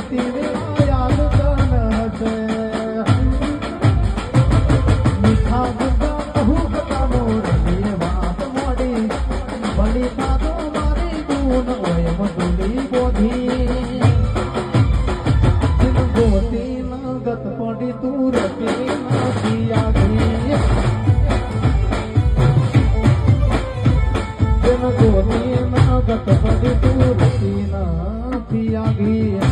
તીરે યાદ કન હશે મીઠા ગુંગા કહું કતા મોરલી વાત મોડી બની તાતો મારી ગુણ ઓય મધુલી બોધી ગોતી ના ગત પડી તું રતી નથી આગી ગોતી ના ગત પડી તું રતી નથી આગી